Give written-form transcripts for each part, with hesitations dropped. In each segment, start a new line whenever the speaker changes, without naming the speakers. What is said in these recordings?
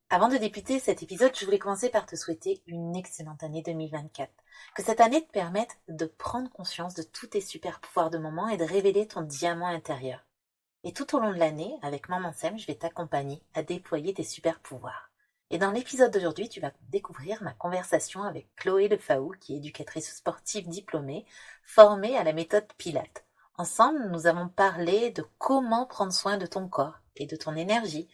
Avant de débuter cet épisode, je voulais commencer par te souhaiter une excellente année 2024. Que cette année te permette de prendre conscience de tous tes super pouvoirs de moment et de révéler ton diamant intérieur. Et tout au long de l'année, avec Maman Sem, je vais t'accompagner à déployer tes super pouvoirs. Et dans l'épisode d'aujourd'hui, tu vas découvrir ma conversation avec Chloé Lefaou, qui est éducatrice sportive diplômée, formée à la méthode Pilates. Ensemble, nous avons parlé de comment prendre soin de ton corps et de ton énergie.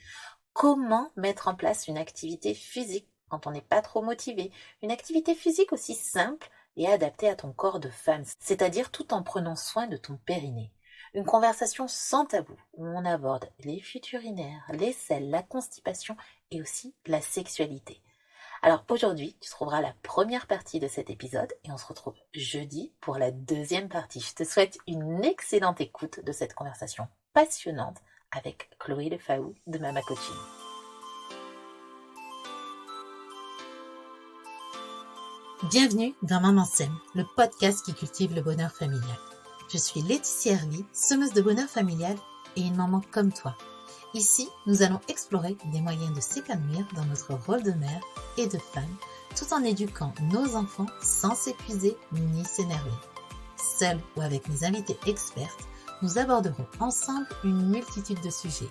Comment mettre en place une activité physique quand on n'est pas trop motivé? Une activité physique aussi simple et adaptée à ton corps de femme, c'est-à-dire tout en prenant soin de ton périnée. Une conversation sans tabou où on aborde les fuites urinaires, les selles, la constipation et aussi la sexualité. Alors aujourd'hui, tu trouveras la première partie de cet épisode et on se retrouve jeudi pour la deuxième partie. Je te souhaite une excellente écoute de cette conversation passionnante avec Chloé Lefaou de Mama Coaching. Bienvenue dans Maman Sème, le podcast qui cultive le bonheur familial. Je suis Laetitia Hervy, semeuse de bonheur familial et une maman comme toi. Ici, nous allons explorer des moyens de s'épanouir dans notre rôle de mère et de femme, tout en éduquant nos enfants sans s'épuiser ni s'énerver. Seule ou avec mes invités expertes, nous aborderons ensemble une multitude de sujets,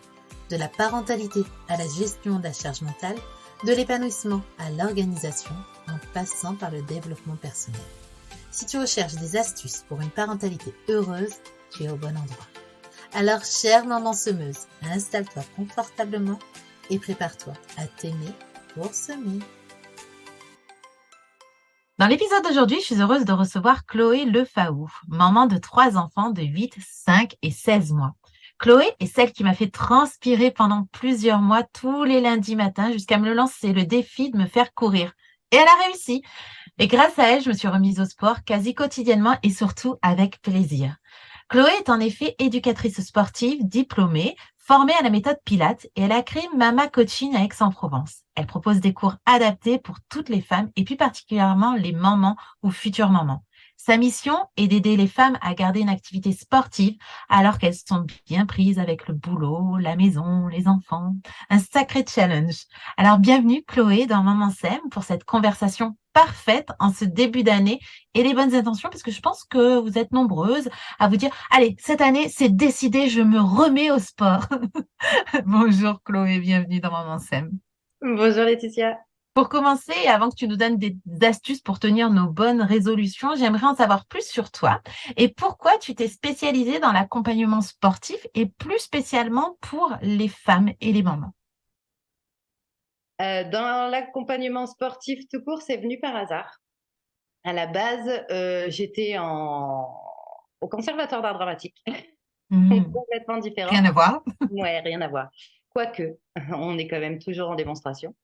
de la parentalité à la gestion de la charge mentale, de l'épanouissement à l'organisation, en passant par le développement personnel. Si tu recherches des astuces pour une parentalité heureuse, tu es au bon endroit. Alors, chère maman semeuse, installe-toi confortablement et prépare-toi à t'aimer pour semer. Dans l'épisode d'aujourd'hui, je suis heureuse de recevoir Chloé Lefaou, maman de 3 enfants de 8, 5 et 16 mois. Chloé est celle qui m'a fait transpirer pendant plusieurs mois tous les lundis matins jusqu'à me lancer le défi de me faire courir. Et elle a réussi. Et grâce à elle, je me suis remise au sport quasi quotidiennement et surtout avec plaisir. Chloé est en effet éducatrice sportive diplômée, formée à la méthode Pilates et elle a créé Mama Coaching à Aix-en-Provence. Elle propose des cours adaptés pour toutes les femmes et plus particulièrement les mamans ou futures mamans. Sa mission est d'aider les femmes à garder une activité sportive alors qu'elles sont bien prises avec le boulot, la maison, les enfants. Un sacré challenge. Alors bienvenue Chloé dans Maman Sème pour cette conversation parfaite en ce début d'année et les bonnes intentions parce que je pense que vous êtes nombreuses à vous dire, allez, cette année, c'est décidé, je me remets au sport. Bonjour Chloé, bienvenue dans Maman Sème.
Bonjour Laetitia.
Pour commencer, avant que tu nous donnes des astuces pour tenir nos bonnes résolutions, j'aimerais en savoir plus sur toi et pourquoi tu t'es spécialisée dans l'accompagnement sportif et plus spécialement pour les femmes et les mamans.
Dans l'accompagnement sportif tout court, c'est venu par hasard. À la base, j'étais au Conservatoire d'art dramatique. Donc,
Mhm.
complètement différent.
Rien à voir.
Ouais, rien à voir. Quoique, on est quand même toujours en démonstration.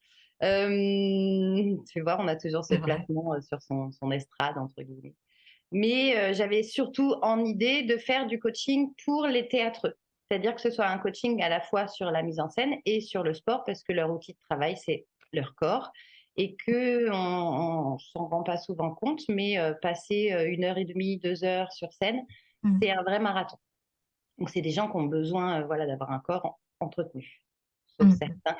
Tu vois, on a toujours ce
C'est vrai.
placement sur son estrade, entre guillemets. Mais j'avais surtout en idée de faire du coaching pour les théâtreux. C'est-à-dire que ce soit un coaching à la fois sur la mise en scène et sur le sport, parce que leur outil de travail, c'est leur corps. Et qu'on ne s'en rend pas souvent compte, mais passer 1 heure et demie, 2 heures sur scène,
Mhm.
c'est un vrai marathon. Donc, c'est des gens qui ont besoin voilà, d'avoir un corps entretenu, sauf
Mhm.
certains.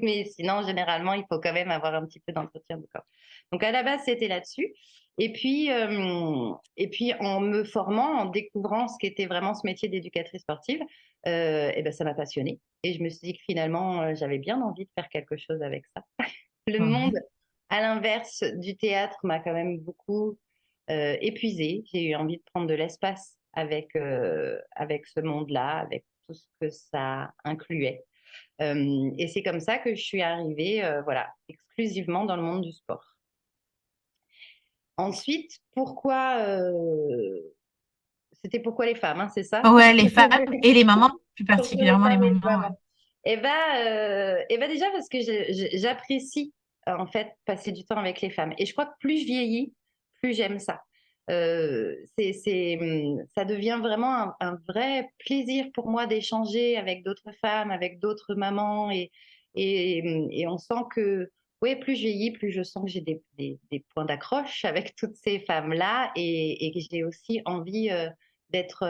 Mais sinon, généralement, il faut quand même avoir un petit peu d'entretien du corps. Donc, à la base, c'était là-dessus. Et puis, en me formant, en découvrant ce qu'était vraiment ce métier d'éducatrice sportive, et ben, ça m'a passionnée. Et je me suis dit que finalement, j'avais bien envie de faire quelque chose avec ça. Le monde,
Ouais.
à l'inverse du théâtre, m'a quand même beaucoup épuisée. J'ai eu envie de prendre de l'espace avec ce monde-là, avec tout ce que ça incluait. Et c'est comme ça que je suis arrivée, voilà, exclusivement dans le monde du sport. Ensuite, pourquoi les femmes, hein, c'est ça?
Ouais, les femmes et les mamans, plus
Pourquoi les
particulièrement les
femmes et les
mamans. Ouais.
mamans? Et ben déjà parce que j'apprécie en fait passer du temps avec les femmes. Et je crois que plus je vieillis, plus j'aime ça. Ça devient vraiment un vrai plaisir pour moi d'échanger avec d'autres femmes, avec d'autres mamans. Et on sent que, oui, plus je vieillis, plus je sens que j'ai des points d'accroche avec toutes ces femmes-là et que j'ai aussi envie d'être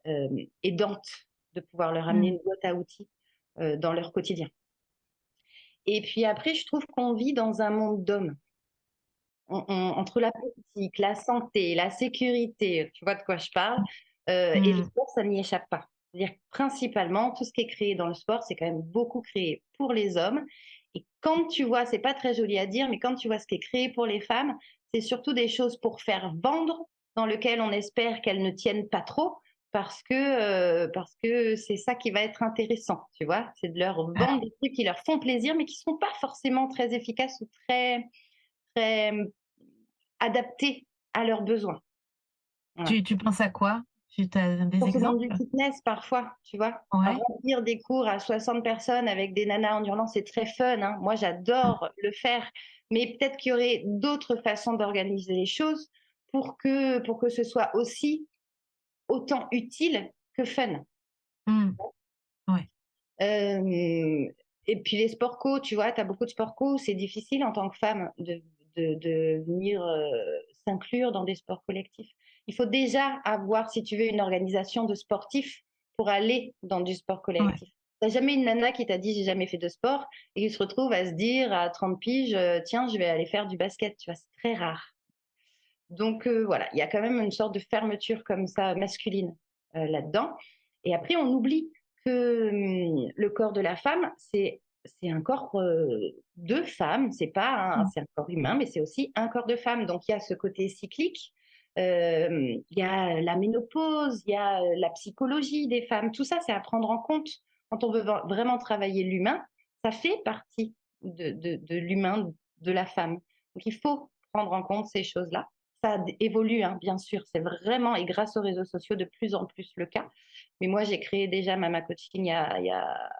euh, aidante, de pouvoir leur amener
Mm.
une boîte à outils dans leur quotidien. Et puis après, je trouve qu'on vit dans un monde d'hommes. Entre la politique, la santé, la sécurité, tu vois de quoi je parle, et le
Mm.
sport, ça n'y échappe pas. C'est-à-dire que principalement, tout ce qui est créé dans le sport, c'est quand même beaucoup créé pour les hommes. Et quand tu vois, c'est pas très joli à dire, mais quand tu vois ce qui est créé pour les femmes, c'est surtout des choses pour faire vendre, dans lequel on espère qu'elles ne tiennent pas trop, parce que c'est ça qui va être intéressant, tu vois, c'est de leur vendre des trucs qui leur font plaisir, mais qui sont pas forcément très efficaces ou très adaptés à leurs besoins. Voilà.
Tu penses à quoi? Tu as des
Surtout dans du
exemples?
fitness parfois, tu vois.
Ouais.
Remplir des cours à 60 personnes avec des nanas en hurlant, c'est très fun, hein. Moi, j'adore le faire. Mais peut-être qu'il y aurait d'autres façons d'organiser les choses pour que ce soit aussi autant utile que fun.
Mm. Ouais.
Euh, et puis les sport co, tu vois, tu as beaucoup de sport co, c'est difficile en tant que femme de venir s'inclure dans des sports collectifs. Il faut déjà avoir, si tu veux, une organisation de sportifs pour aller dans du sport
Ouais.
collectif. T'as jamais une nana qui t'a dit j'ai jamais fait de sport et qui se retrouve à se dire à 30 piges, tiens, je vais aller faire du basket, tu vois, c'est très rare. Donc voilà, il y a quand même une sorte de fermeture comme ça masculine là-dedans. Et après, on oublie que le corps de la femme, c'est un corps de femme, c'est pas
Mm.
c'est un corps humain, mais c'est aussi un corps de femme. Donc il y a ce côté cyclique, il y a la ménopause, il y a la psychologie des femmes. Tout ça, c'est à prendre en compte quand on veut vraiment travailler l'humain. Ça fait partie de l'humain de la femme. Donc il faut prendre en compte ces choses-là. Ça évolue, hein, bien sûr, c'est vraiment, et grâce aux réseaux sociaux, de plus en plus le cas. Mais moi, j'ai créé déjà Mama Coaching il y a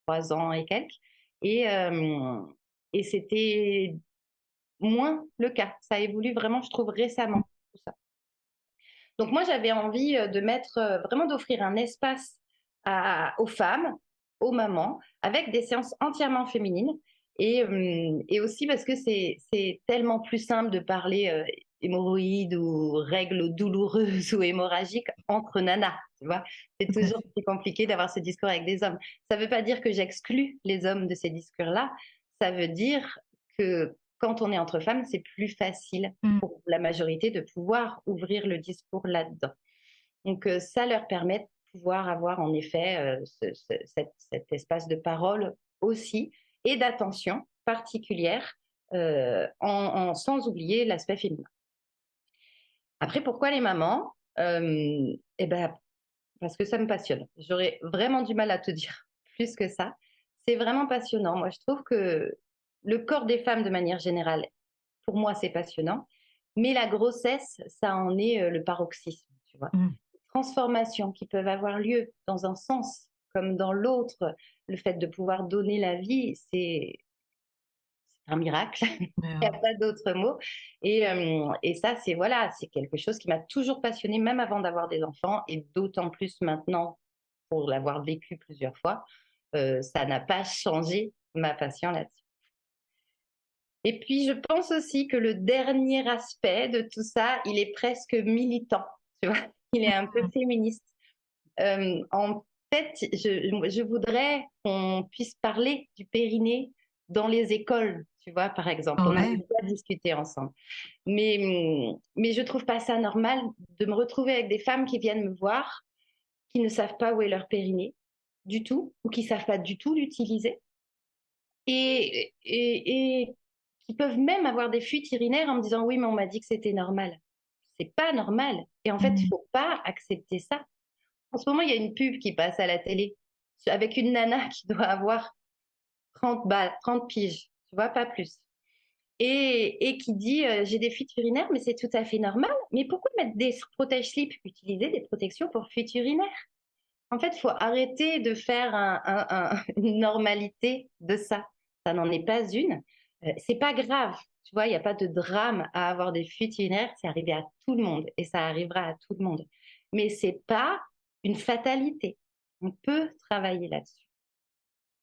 3 ans et quelques, et, euh, et c'était moins le cas. Ça évolue vraiment, je trouve, récemment, tout ça. Donc moi, j'avais envie de mettre, vraiment d'offrir un espace aux femmes, aux mamans, avec des séances entièrement féminines. Et aussi parce que c'est tellement plus simple de parler hémorroïdes ou règles douloureuses ou hémorragiques entre nanas, tu vois. C'est
Tout à
toujours
fait.
plus compliqué d'avoir ce discours avec des hommes. Ça ne veut pas dire que j'exclus les hommes de ces discours-là. Ça veut dire que quand on est entre femmes, c'est plus facile
Mm.
pour la majorité de pouvoir ouvrir le discours là-dedans. Donc ça leur permet de pouvoir avoir en effet cet espace de parole aussi et d'attention particulière sans oublier l'aspect féminin. Après, pourquoi les mamans Eh ben, parce que ça me passionne. J'aurais vraiment du mal à te dire plus que ça. C'est vraiment passionnant. Moi, je trouve que le corps des femmes, de manière générale, pour moi, c'est passionnant. Mais la grossesse, ça en est le paroxysme, tu vois.
Mm.
Les transformations qui peuvent avoir lieu dans un sens comme dans l'autre, le fait de pouvoir donner la vie, c'est un miracle.
Mais,
Il n'y a pas d'autre mot. Et ça, c'est voilà, c'est quelque chose qui m'a toujours passionnée, même avant d'avoir des enfants, et d'autant plus maintenant pour l'avoir vécu plusieurs fois. Ça n'a pas changé ma passion là-dessus. Et puis, je pense aussi que le dernier aspect de tout ça, il est presque militant, tu vois, il est un peu
mm.
féministe. En fait, je voudrais qu'on puisse parler du périnée dans les écoles, tu vois, par exemple. On en a
Ouais.
déjà discuté ensemble. Mais je trouve pas ça normal de me retrouver avec des femmes qui viennent me voir, qui ne savent pas où est leur périnée du tout, ou qui savent pas du tout l'utiliser, et qui peuvent même avoir des fuites urinaires en me disant oui, mais on m'a dit que c'était normal. C'est pas normal. Et en fait, il
Mm.
faut pas accepter ça. En ce moment, il y a une pub qui passe à la télé avec une nana qui doit avoir 30 balles, 30 piges, tu vois, pas plus. Et qui dit j'ai des fuites urinaires, mais c'est tout à fait normal. Mais pourquoi mettre des protège-slips, utiliser des protections pour fuites urinaires? En fait, il faut arrêter de faire une normalité de ça. Ça n'en est pas une. C'est pas grave. Tu vois, il n'y a pas de drame à avoir des fuites urinaires. C'est arrivé à tout le monde et ça arrivera à tout le monde. Mais c'est pas une fatalité. On peut travailler là-dessus.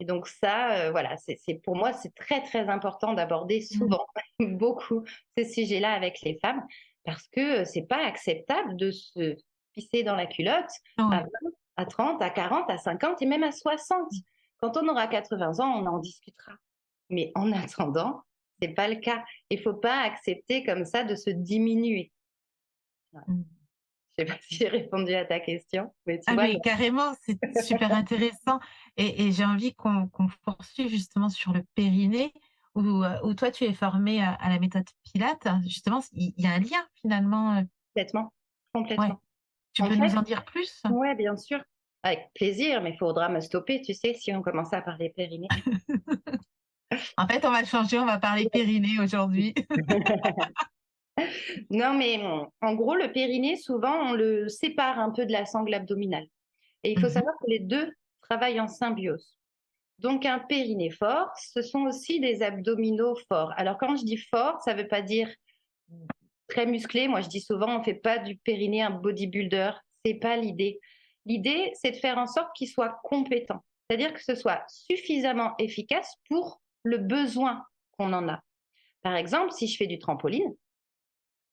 Et donc ça, voilà, pour moi, c'est très, très important d'aborder
Mm.
souvent, beaucoup, ces sujets-là avec les femmes, parce que c'est pas acceptable de se pisser dans la culotte à
Ouais.
20, à 30, à 40, à 50 et même à 60. Quand on aura 80 ans, on en discutera. Mais en attendant, c'est pas le cas. Il faut pas accepter comme ça de se diminuer. Voilà.
Mmh.
Je sais pas si j'ai répondu à ta question, mais tu
Ah
vois, il
mais carrément, c'est super intéressant et j'ai envie qu'on poursuive justement sur le périnée où toi tu es formée à la méthode Pilates. Justement, il y a un lien finalement,
complètement,
ouais.
complètement.
Tu
En
peux
fait,
nous en dire plus?
ouais, bien sûr, avec plaisir, mais il faudra me stopper, tu sais, si on commence à parler périnée.
En fait, on va changer, on va parler périnée aujourd'hui.
Non, mais en gros, le périnée, souvent, on le sépare un peu de la sangle abdominale. Et il faut
Mmh.
savoir que les 2 travaillent en symbiose. Donc un périnée fort, ce sont aussi des abdominaux forts. Alors quand je dis fort, ça ne veut pas dire très musclé. Moi, je dis souvent, on ne fait pas du périnée un bodybuilder. C'est pas l'idée. L'idée, c'est de faire en sorte qu'il soit compétent. C'est-à-dire que ce soit suffisamment efficace pour le besoin qu'on en a. Par exemple, si je fais du trampoline,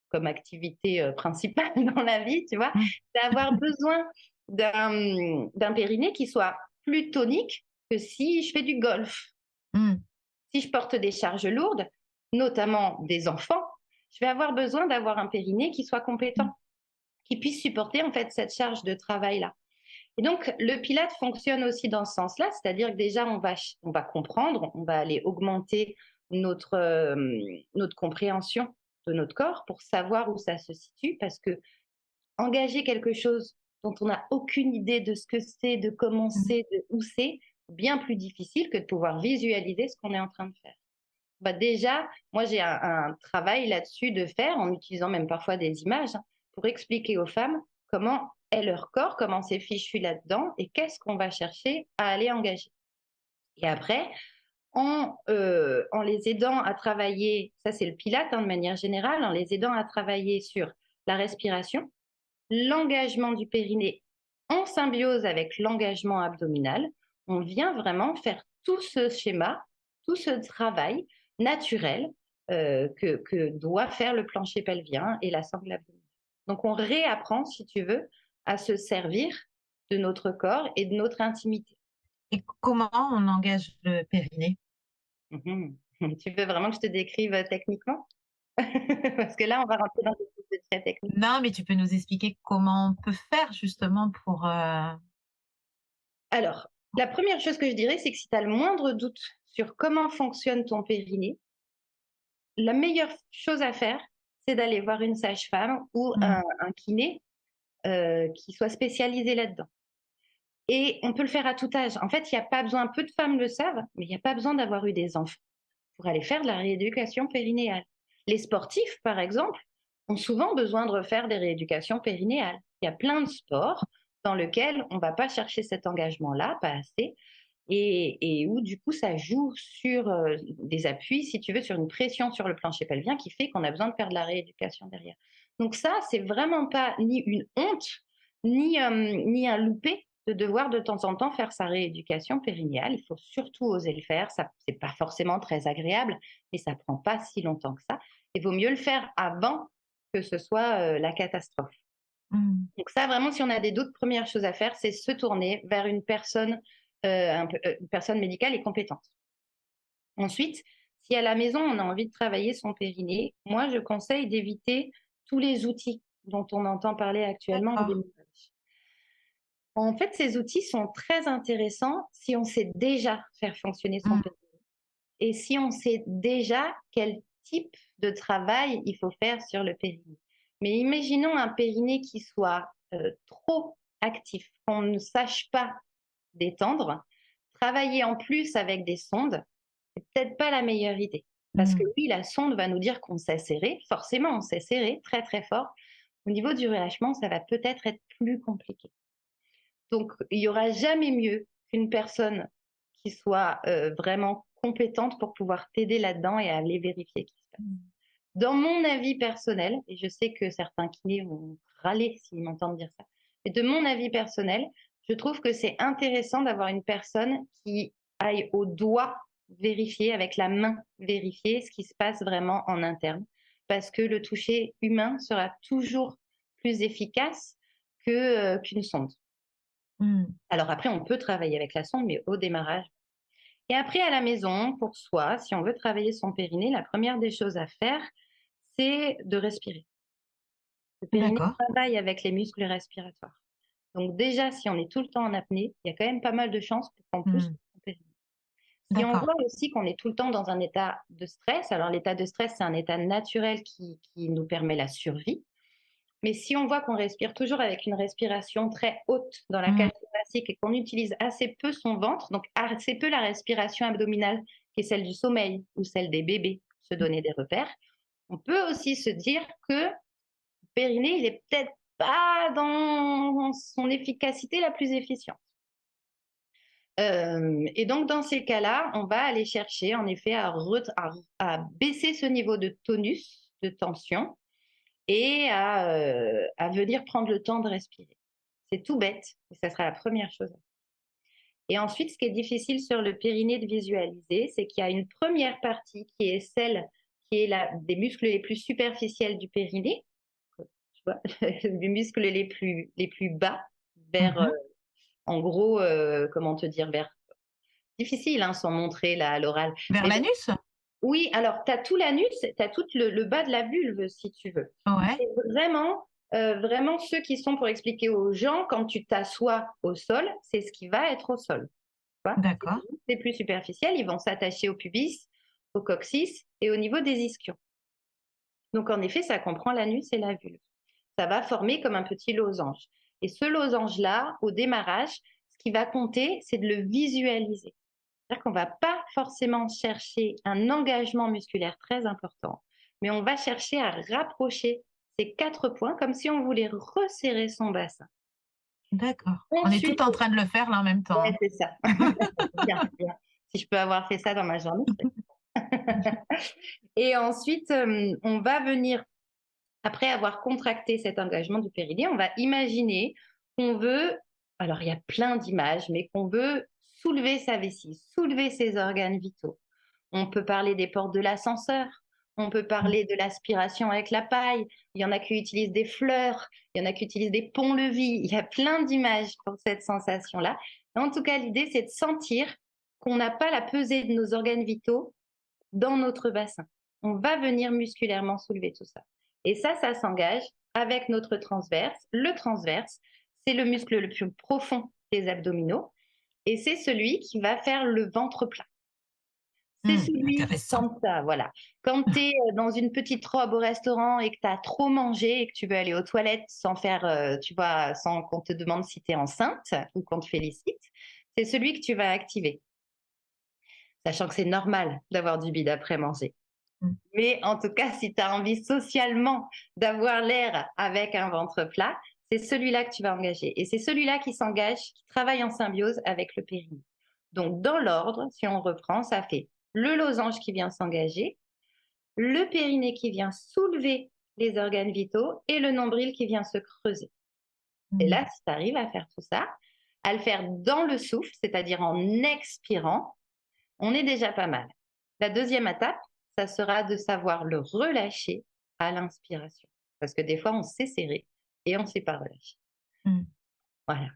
comme activité principale dans la vie, tu vois,
Mmh.
d'avoir besoin d'un périnée qui soit plus tonique que si je fais du golf.
Mmh.
Si je porte des charges lourdes, notamment des enfants, je vais avoir besoin d'avoir un périnée qui soit
Mmh.
compétent, qui puisse supporter en fait cette charge de travail-là. Et donc, le Pilate fonctionne aussi dans ce sens-là, c'est-à-dire que déjà, on va comprendre, on va aller augmenter notre compréhension de notre corps pour savoir où ça se situe, parce que engager quelque chose dont on n'a aucune idée de ce que c'est, de comment
Mmh.
c'est, de où c'est, bien plus difficile que de pouvoir visualiser ce qu'on est en train de faire. Bah déjà, moi j'ai un travail là-dessus de faire en utilisant même parfois des images pour expliquer aux femmes comment est leur corps, comment c'est fichu là-dedans et qu'est-ce qu'on va chercher à aller engager. Et après, en les aidant à travailler, ça c'est le pilate de manière générale, en les aidant à travailler sur la respiration, l'engagement du périnée en symbiose avec l'engagement abdominal, on vient vraiment faire tout ce schéma, tout ce travail naturel que doit faire le plancher pelvien et la sangle abdominale. Donc on réapprend, si tu veux, à se servir de notre corps et de notre intimité.
Et comment on engage le périnée?
Mhm. Tu veux vraiment que je te décrive techniquement? Parce que là, on va rentrer dans des choses très techniques.
Non, mais tu peux nous expliquer comment on peut faire justement pour,
Alors, la première chose que je dirais, c'est que si tu as le moindre doute sur comment fonctionne ton périnée, la meilleure chose à faire, c'est d'aller voir une sage-femme ou
mmh,
un kiné qui soit spécialisé là-dedans. Et on peut le faire à tout âge. En fait, il n'y a pas besoin, peu de femmes le savent, mais il n'y a pas besoin d'avoir eu des enfants pour aller faire de la rééducation périnéale. Les sportifs, par exemple, ont souvent besoin de refaire des rééducations périnéales. Il y a plein de sports dans lesquels on ne va pas chercher cet engagement-là, pas assez, et où du coup ça joue sur des appuis, si tu veux, sur une pression sur le plancher pelvien qui fait qu'on a besoin de faire de la rééducation derrière. Donc ça, c'est vraiment pas ni une honte, ni un loupé de devoir de temps en temps faire sa rééducation périnéale. Il faut surtout oser le faire. Ça, c'est pas forcément très agréable, mais ça prend pas si longtemps que ça. Il vaut mieux le faire avant que ce soit la catastrophe.
mmh,
Donc ça, vraiment, si on a des doutes, première chose à faire, c'est se tourner vers une personne médicale et compétente. Ensuite, si à la maison, on a envie de travailler son périnée, moi, je conseille d'éviter tous les outils dont on entend parler actuellement au
d'accord.
démarrage. En fait, ces outils sont très intéressants si on sait déjà faire fonctionner son
Mmh,
périnée et si on sait déjà quel type de travail il faut faire sur le périnée. Mais imaginons un périnée qui soit trop actif, qu'on ne sache pas détendre. Travailler en plus avec des sondes, c'est peut-être pas la meilleure idée. Parce que
mmh,
oui, la sonde va nous dire qu'on sait serrer, forcément on sait serrer très très fort. Au niveau du relâchement, ça va peut-être être plus compliqué. Donc il n'y aura jamais mieux qu'une personne qui soit vraiment compétente pour pouvoir t'aider là-dedans et aller vérifier ce qui se passe.
mmh.
Dans mon avis personnel, et je sais que certains kinés vont râler s'ils m'entendent dire ça, mais de mon avis personnel, je trouve que c'est intéressant d'avoir une personne qui aille au doigt vérifier, avec la main vérifier ce qui se passe vraiment en interne, parce que le toucher humain sera toujours plus efficace qu'une sonde.
Mmh.
Alors après, on peut travailler avec la sonde, mais au démarrage. Et après, à la maison, pour soi, si on veut travailler son périnée, la première des choses à faire, c'est de respirer. Le périnée
D'accord.
travaille avec les muscles respiratoires. Donc déjà, si on est tout le temps en apnée, il y a quand même pas mal de chances pour qu'on pousse
Mmh.
son périnée. Si on
D'accord.
voit aussi qu'on est tout le temps dans un état de stress, alors l'état de stress, c'est un état naturel qui nous permet la survie. Mais si on voit qu'on respire toujours avec une respiration très haute dans la
Mmh.
cage thoracique et qu'on utilise assez peu son ventre, donc assez peu la respiration abdominale, qui est celle du sommeil ou celle des bébés, se donner des repères, on peut aussi se dire que le périnée, il est peut-être pas dans son efficacité la plus efficiente. Et donc dans ces cas-là, on va aller chercher en effet à baisser ce niveau de tonus, de tension, et à venir prendre le temps de respirer. C'est tout bête, mais ça sera la première chose. Et ensuite, ce qui est difficile sur le périnée de visualiser, c'est qu'il y a une première partie qui est celle qui est des muscles les plus superficiels du périnée, tu vois, les muscles les plus bas, vers,
Mmh.
en gros, comment te dire, vers difficile, hein, sans montrer là à l'oral.
Vers
Mais
l'anus?
oui, alors tu as tout l'anus, tu as tout le bas de la vulve, si tu veux.
Ouais.
C'est vraiment ceux qui sont pour expliquer aux gens, quand tu t'assois au sol, c'est ce qui va être au sol. Tu vois,
D'accord.
les plus superficiels, ils vont s'attacher au pubis, au coccyx et au niveau des ischions. Donc en effet, ça comprend l'anus et la vulve. Ça va former comme un petit losange. Et ce losange-là, au démarrage, ce qui va compter, c'est de le visualiser. C'est-à-dire qu'on ne va pas forcément chercher un engagement musculaire très important, mais on va chercher à rapprocher ces 4 points comme si on voulait resserrer son bassin.
D'accord. On est
Ensuite,
tout en train de le faire là en même temps,
ouais,
hein.
c'est ça. Bien, bien. Si je peux avoir fait ça dans ma journée, c'est et ensuite, on va venir, après avoir contracté cet engagement du périnée, on va imaginer qu'on veut, alors il y a plein d'images, mais qu'on veut soulever sa vessie, soulever ses organes vitaux. On peut parler des portes de l'ascenseur, on peut
Mmh.
parler de l'aspiration avec la paille, il y en a qui utilisent des fleurs, il y en a qui utilisent des ponts-levis, il y a plein d'images pour cette sensation-là. En tout cas, l'idée, c'est de sentir qu'on n'a pas la pesée de nos organes vitaux dans notre bassin. On va venir musculairement soulever tout ça. Et ça s'engage avec notre transverse. Le transverse, c'est le muscle le plus profond des abdominaux et c'est celui qui va faire le ventre plat. C'est celui
Intéressant.
quand tu voilà, quand tu es dans une petite robe au restaurant et que tu as trop mangé et que tu veux aller aux toilettes sans faire, tu vois, sans qu'on te demande si tu es enceinte ou qu'on te félicite, c'est celui que tu vas activer. Sachant que c'est normal d'avoir du bide après manger.
Mmh.
Mais en tout cas, si tu as envie socialement d'avoir l'air avec un ventre plat, c'est celui-là que tu vas engager. Et c'est celui-là qui s'engage, qui travaille en symbiose avec le périnée. Donc, dans l'ordre, si on reprend, ça fait le losange qui vient s'engager, le périnée qui vient soulever les organes vitaux et le nombril qui vient se creuser. Et
Mmh.
là, si tu arrives à faire tout ça, à le faire dans le souffle, c'est-à-dire en expirant, on est déjà pas mal. La deuxième étape, ça sera de savoir le relâcher à l'inspiration. Parce que des fois, on sait serrer et on ne sait pas relâcher.
Mmh.
Voilà.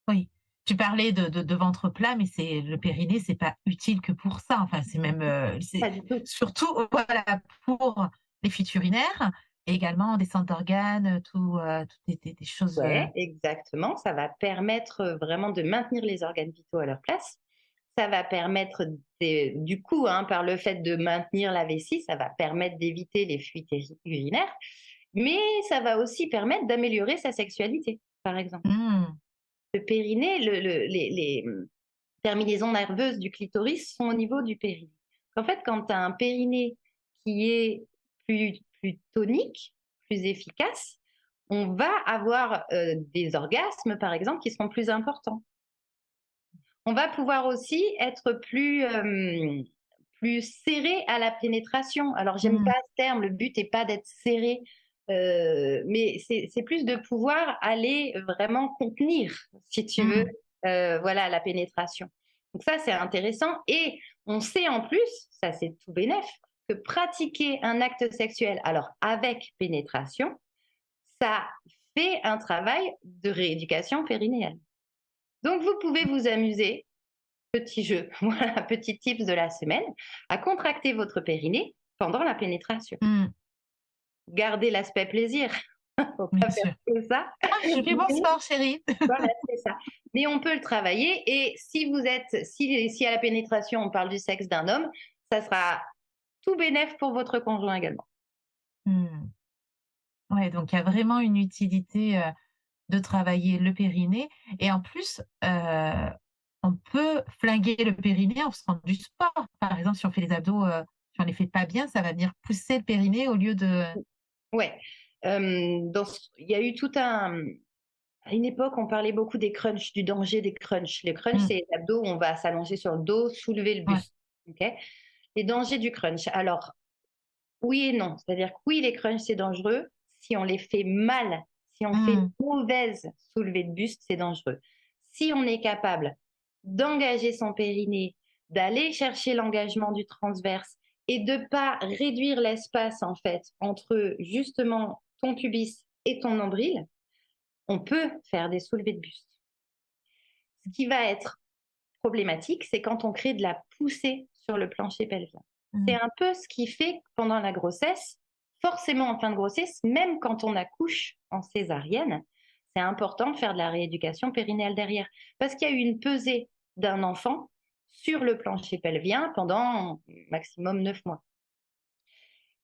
Oui. Tu parlais de ventre plat, mais c'est le périnée, c'est pas utile que pour ça. Enfin, c'est même, c'est
Pas du tout.
surtout, voilà, pour les fuites urinaires et également des centres d'organes, toutes des choses,
Ouais, exactement. Ça va permettre vraiment de maintenir les organes vitaux à leur place. Ça va permettre, du coup, hein, par le fait de maintenir la vessie, ça va permettre d'éviter les fuites urinaires. Mais ça va aussi permettre d'améliorer sa sexualité, par exemple.
mmh,
Le périnée, les terminaisons nerveuses du clitoris sont au niveau du périnée. En fait, quand tu as un périnée qui est plus tonique, plus efficace, on va avoir des orgasmes, par exemple, qui seront plus importants. On va pouvoir aussi être plus serré à la pénétration. Alors, j'aime
mmh,
pas ce terme, le but n'est pas d'être serré, mais c'est plus de pouvoir aller vraiment contenir, si tu veux,
mmh,
voilà, la pénétration. Donc ça, c'est intéressant et on sait en plus, ça c'est tout bénef, que pratiquer un acte sexuel, alors avec pénétration, ça fait un travail de rééducation périnéale. Donc vous pouvez vous amuser petit jeu, voilà, petit tips de la semaine, à contracter votre périnée pendant la pénétration.
Mmh,
Gardez l'aspect plaisir, faut
bien
pas faire
sûr.
que ça.
«Ah, je fais mon
Mais
sport chérie!»
voilà, c'est ça. Mais on peut le travailler et si à la pénétration, on parle du sexe d'un homme, ça sera tout bénef pour votre conjoint également.
Mmh. Ouais, donc il y a vraiment une utilité, de travailler le périnée et en plus, on peut flinguer le périnée en faisant du sport. Par exemple, si on fait les abdos, si on les fait pas bien, ça va venir pousser le périnée au lieu de
Ouais, il y a eu tout un à une époque, on parlait beaucoup des crunchs, du danger des crunchs. Les crunchs,
mmh,
c'est les abdos où on va s'allonger sur le dos, soulever le
ouais,
buste. OK? Les dangers du crunch. Alors, oui et non. C'est-à-dire que oui, les crunchs, c'est dangereux. Si on les fait mal, si on fait
mmh,
une mauvaise soulevée de buste, c'est dangereux. Si on est capable d'engager son périnée, d'aller chercher l'engagement du transverse et de pas réduire l'espace, en fait, entre justement ton pubis et ton nombril, on peut faire des soulevées de buste. Ce qui va être problématique, c'est quand on crée de la poussée sur le plancher pelvien. C'est
mmh,
un peu ce qui fait que pendant la grossesse, forcément en fin de grossesse, même quand on accouche en césarienne, c'est important de faire de la rééducation périnéale derrière. Parce qu'il y a eu une pesée d'un enfant sur le plancher pelvien pendant maximum 9 mois.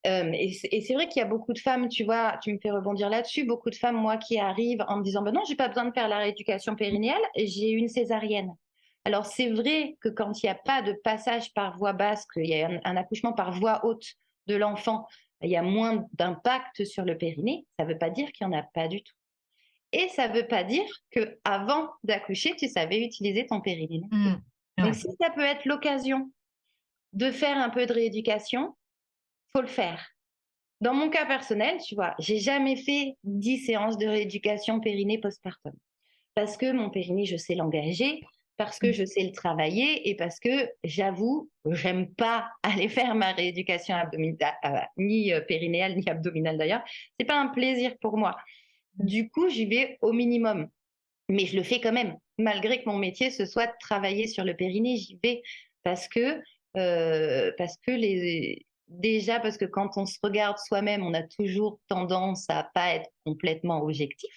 Et c'est vrai qu'il y a beaucoup de femmes, tu vois, tu me fais rebondir là-dessus, beaucoup de femmes, moi, qui arrivent en me disant, ben non, j'ai pas besoin de faire la rééducation périnéale, j'ai une césarienne. Alors, c'est vrai que quand il n'y a pas de passage par voie basse, qu'il y a un accouchement par voie haute de l'enfant, il y a moins d'impact sur le périnée. Ça ne veut pas dire qu'il n'y en a pas du tout. Et ça ne veut pas dire que avant d'accoucher, tu savais utiliser ton périnée non plus.
mmh,
Donc,
ouais,
si ça peut être l'occasion de faire un peu de rééducation, faut le faire. Dans mon cas personnel, tu vois, j'ai jamais fait 10 séances de rééducation périnée postpartum. Parce que mon périnée, je sais l'engager, parce que
mmh,
je sais le travailler et parce que j'avoue, j'aime pas aller faire ma rééducation abdominale, ni périnéale, ni abdominale d'ailleurs. C'est pas un plaisir pour moi.
mmh,
Du coup, j'y vais au minimum. Mais je le fais quand même. Malgré que mon métier, ce soit de travailler sur le périnée, j'y vais parce que déjà, parce que quand on se regarde soi-même, on a toujours tendance à pas être complètement objectif.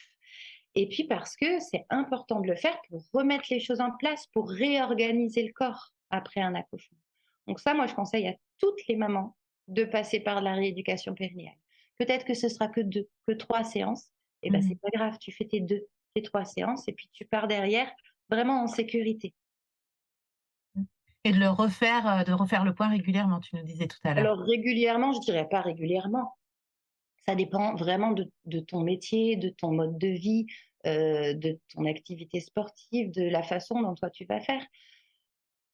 Et puis parce que c'est important de le faire pour remettre les choses en place, pour réorganiser le corps après un accouchement. Donc ça, moi, je conseille à toutes les mamans de passer par la rééducation périnéale. Peut-être que ce sera que 2, que 3 séances. Et ben,
mmh,
c'est pas grave, tu fais tes 2, tes 3 séances et puis tu pars derrière vraiment en sécurité.
mmh et de refaire le point régulièrement, tu nous disais tout à l'heure.
Alors régulièrement, je dirais pas régulièrement. Ça dépend vraiment de ton métier, de ton mode de vie, de ton activité sportive, de la façon dont toi tu vas faire.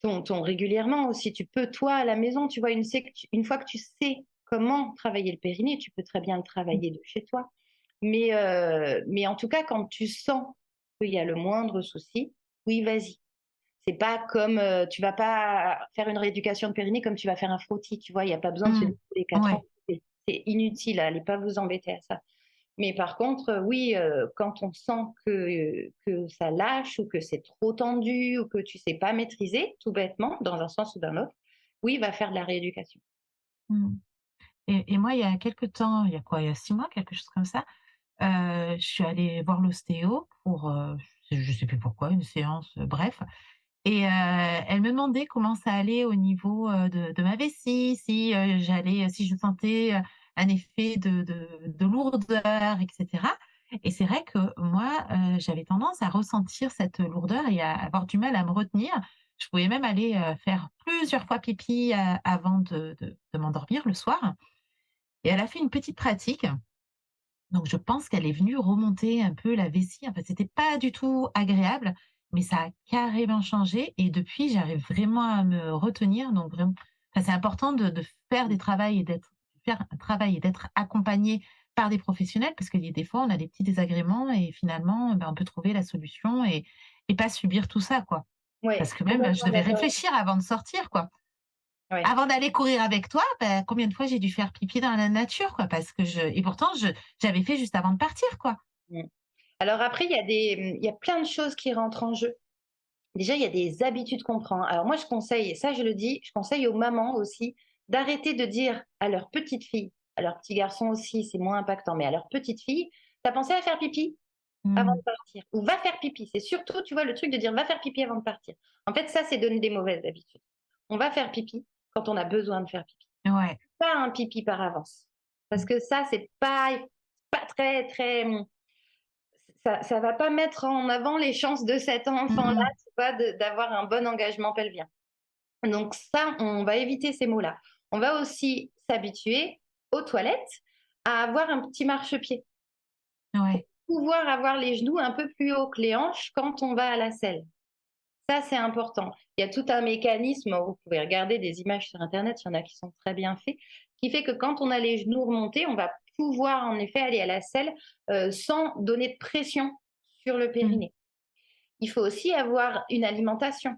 Ton régulièrement aussi, tu peux, toi, à la maison, tu vois, une fois que tu sais comment travailler le périnée, tu peux très bien le
Mmh,
travailler de chez toi. Mais en tout cas, quand tu sens qu'il y a le moindre souci, oui, vas-y. C'est pas comme tu vas pas faire une rééducation de périnée comme tu vas faire un frottis, tu vois, il y a pas besoin de se
mmh,
dire tous les 4 ans.
ouais,
C'est inutile, allez pas vous embêter à ça. Mais par contre, oui, quand on sent que ça lâche ou que c'est trop tendu ou que tu sais pas maîtriser, tout bêtement, dans un sens ou dans l'autre, oui, va faire de la rééducation.
mmh et moi, il y a quelque temps, il y a quoi? Il y a 6 mois, quelque chose comme ça, je suis allée voir l'ostéo pour, je sais plus pourquoi, une séance, bref et elle me demandait comment ça allait au niveau, de ma vessie, si je sentais, un effet de lourdeur et cetera et c'est vrai que moi, j'avais tendance à ressentir cette lourdeur et à avoir du mal à me retenir. Je pouvais même aller, faire plusieurs fois pipi, avant de m'endormir le soir et elle a fait une petite pratique donc je pense qu'elle est venue remonter un peu la vessie. En fait, c'était pas du tout agréable, mais ça a carrément changé et depuis, j'arrive vraiment à me retenir. Donc vraiment, enfin, c'est important de faire des travails et de faire un travail et d'être accompagné par des professionnels parce qu'il y a des fois, on a des petits désagréments et finalement, ben, on peut trouver la solution et pas subir tout ça, quoi.
Ouais,
Parce
je
que
suis
même, je
complètement
devais
d'accord.
réfléchir avant de sortir, quoi.
Ouais.
Avant d'aller courir avec toi, bah, combien de fois j'ai dû faire pipi dans la nature, quoi, parce que et pourtant j'avais fait juste avant de partir, quoi.
Mmh. Alors après, il y a plein de choses qui rentrent en jeu. Déjà, il y a des habitudes qu'on prend. Alors moi, je conseille, et ça je le dis, je conseille aux mamans aussi d'arrêter de dire à leurs petites filles, à leurs petits garçons aussi, c'est moins impactant, mais à leurs petites filles, t'as pensé à faire pipi avant
Mmh.
de partir ou va faire pipi. C'est surtout, tu vois, le truc de dire va faire pipi avant de partir. En fait, ça, c'est donner des mauvaises habitudes. On va faire pipi quand on a besoin de faire pipi.
Ouais.
Pas un pipi par avance. Parce
Mmh.
que ça, c'est pas très, très, ça va pas mettre en avant les chances de cet
Mmh
enfant-là,
mh.
tu vois, d'avoir un bon engagement pelvien. Donc ça, on va éviter ces mots-là. On va aussi s'habituer aux toilettes à avoir un petit marchepied.
Ouais.
Pouvoir avoir les genoux un peu plus haut que les hanches quand on va à la selle. Ça, c'est important. Il y a tout un mécanisme, vous pouvez regarder des images sur internet, il y en a qui sont très bien faits, qui fait que quand on a les genoux remontés, on va pouvoir en effet aller à la selle, sans donner de pression sur le
Mmh.
périnée. Il faut aussi avoir une alimentation